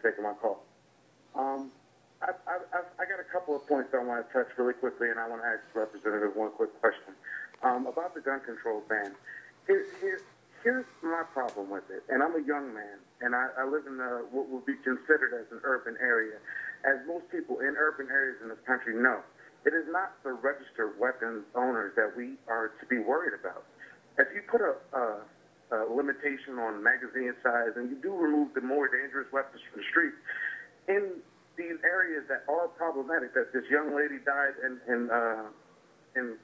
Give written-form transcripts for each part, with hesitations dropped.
for taking my call. I got a couple of points I want to touch really quickly, and I want to ask the representative one quick question about the gun control ban. Here's my problem with it, and I'm a young man, and I live in what would be considered as an urban area. As most people in urban areas in this country know, it is not the registered weapons owners that we are to be worried about. If you put a limitation on magazine size and you do remove the more dangerous weapons from the street, in these areas that are problematic, that this young lady died in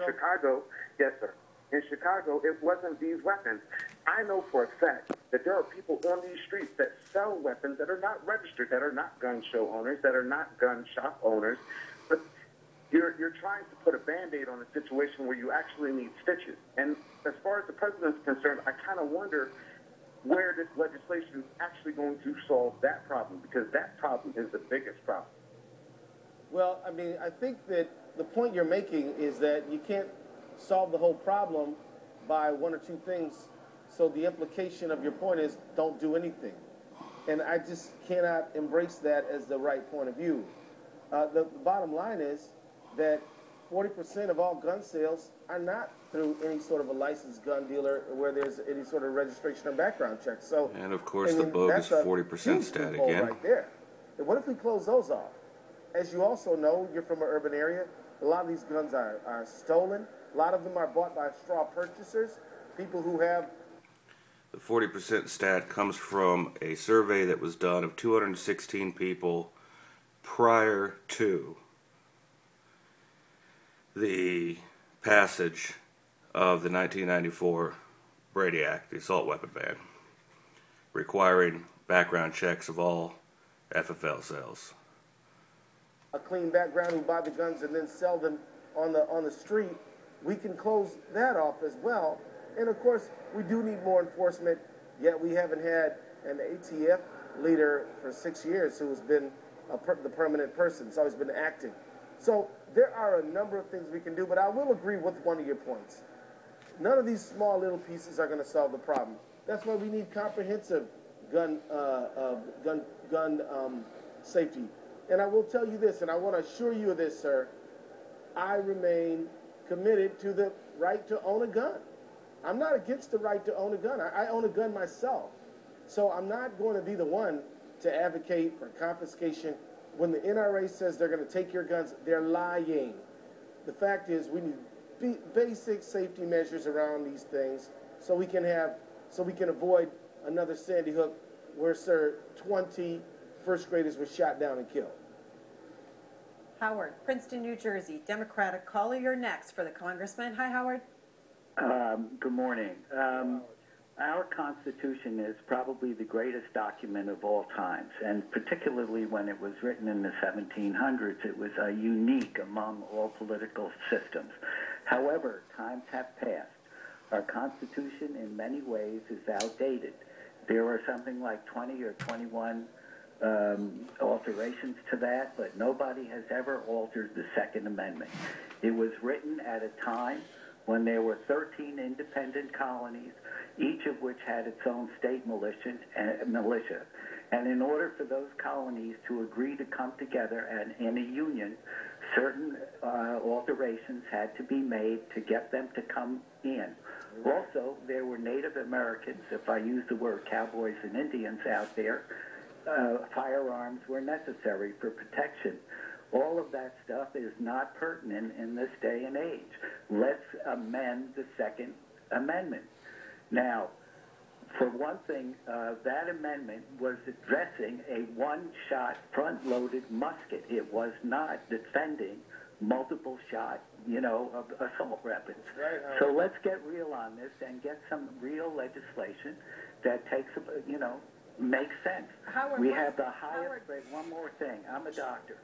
Chicago, yes, sir. In Chicago, it wasn't these weapons. I know for a fact that there are people on these streets that sell weapons that are not registered, that are not gun show owners, that are not gun shop owners, but you're trying to put a Band-Aid on a situation where you actually need stitches. And as far as the president's concerned, I kind of wonder where this legislation is actually going to solve that problem, because that problem is the biggest problem. Well, I mean, I think that the point you're making is that you can't solve the whole problem by one or two things. So the implication of your point is don't do anything. And I just cannot embrace that as the right point of view. The bottom line is that 40% of all gun sales are not through any sort of a licensed gun dealer where there's any sort of registration or background check. So, and of course, the bogus 40% stat again. Right there. And what if we close those off? As you also know, you're from an urban area. A lot of these guns are stolen. A lot of them are bought by straw purchasers, people who have. The 40% stat comes from a survey that was done of 216 people prior to the passage of the 1994 Brady Act, the assault weapon ban, requiring background checks of all FFL sales. A clean background who buy the guns and then sell them on the street, we can close that off as well. And of course, we do need more enforcement, yet we haven't had an ATF leader for 6 years who has been the permanent person. It's always been acting. So there are a number of things we can do, but I will agree with one of your points. None of these small little pieces are going to solve the problem. That's why we need comprehensive gun safety. And I will tell you this, and I want to assure you of this, sir. I remain committed to the right to own a gun. I'm not against the right to own a gun. I own a gun myself. So I'm not going to be the one to advocate for confiscation. When the NRA says they're going to take your guns, they're lying. The fact is we need basic safety measures around these things so we can avoid another Sandy Hook where, sir, 20 first graders were shot down and killed. Howard, Princeton, New Jersey, Democratic caller. You're next for the congressman. Hi, Howard. Good morning. Our Constitution is probably the greatest document of all times, and particularly when it was written in the 1700s, it was unique among all political systems. However, times have passed. Our Constitution, in many ways, is outdated. There are something like 20 or 21 alterations to that, but nobody has ever altered the Second Amendment. It was written at a time when there were 13 independent colonies, each of which had its own state militia. And in order for those colonies to agree to come together and in a union, certain alterations had to be made to get them to come in. Also, there were Native Americans, if I use the word cowboys and Indians out there, firearms were necessary for protection. All of that stuff is not pertinent in this day and age. Let's amend the Second Amendment. Now, for one thing, that amendment was addressing a one-shot, front-loaded musket. It was not defending multiple-shot, assault weapons. Right, so let's get real on this and get some real legislation that takes, makes sense. Howard, we have the highest rate. One more thing. I'm a doctor.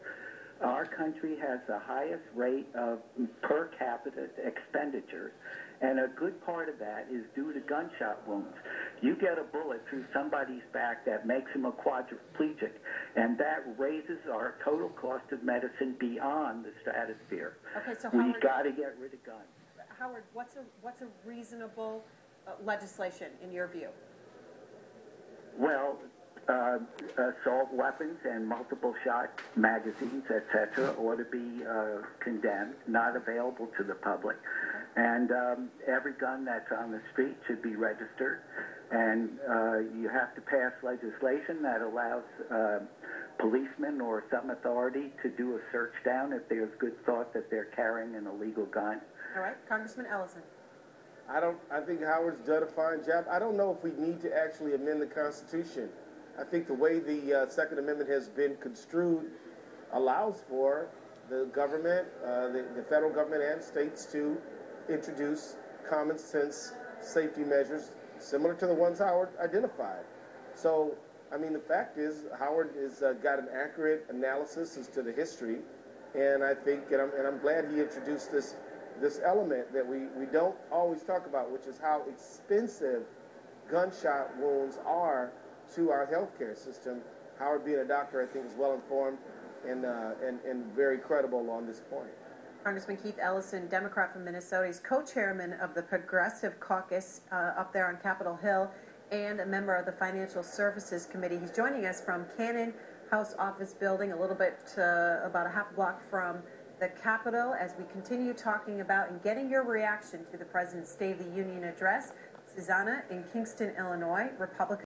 Our country has the highest rate of per capita expenditures, and a good part of that is due to gunshot wounds. You get a bullet through somebody's back that makes him a quadriplegic, and that raises our total cost of medicine beyond the stratosphere. Okay, so we've got to get rid of guns. Howard, what's a reasonable legislation in your view? Well, assault weapons and multiple shot magazines, etc., ought to be condemned, not available to the public. And every gun that's on the street should be registered. And you have to pass legislation that allows policemen or some authority to do a search down if there's good thought that they're carrying an illegal gun. All right, Congressman Ellison. I think Howard's done a fine job. I don't know if we need to actually amend the Constitution. I think the way the Second Amendment has been construed allows for the government, the federal government and states to introduce common sense safety measures similar to the ones Howard identified. So, I mean, the fact is Howard has got an accurate analysis as to the history, and I think, and I'm glad he introduced this element that we don't always talk about, which is how expensive gunshot wounds are to our healthcare system. Howard, being a doctor, I think is well informed and very credible on this point. Congressman Keith Ellison, Democrat from Minnesota, he's co-chairman of the Progressive Caucus up there on Capitol Hill and a member of the Financial Services Committee. He's joining us from Cannon House Office Building, a little bit about a half block from the Capitol, as we continue talking about and getting your reaction to the President's State of the Union address. Susanna in Kingston, Illinois, Republican.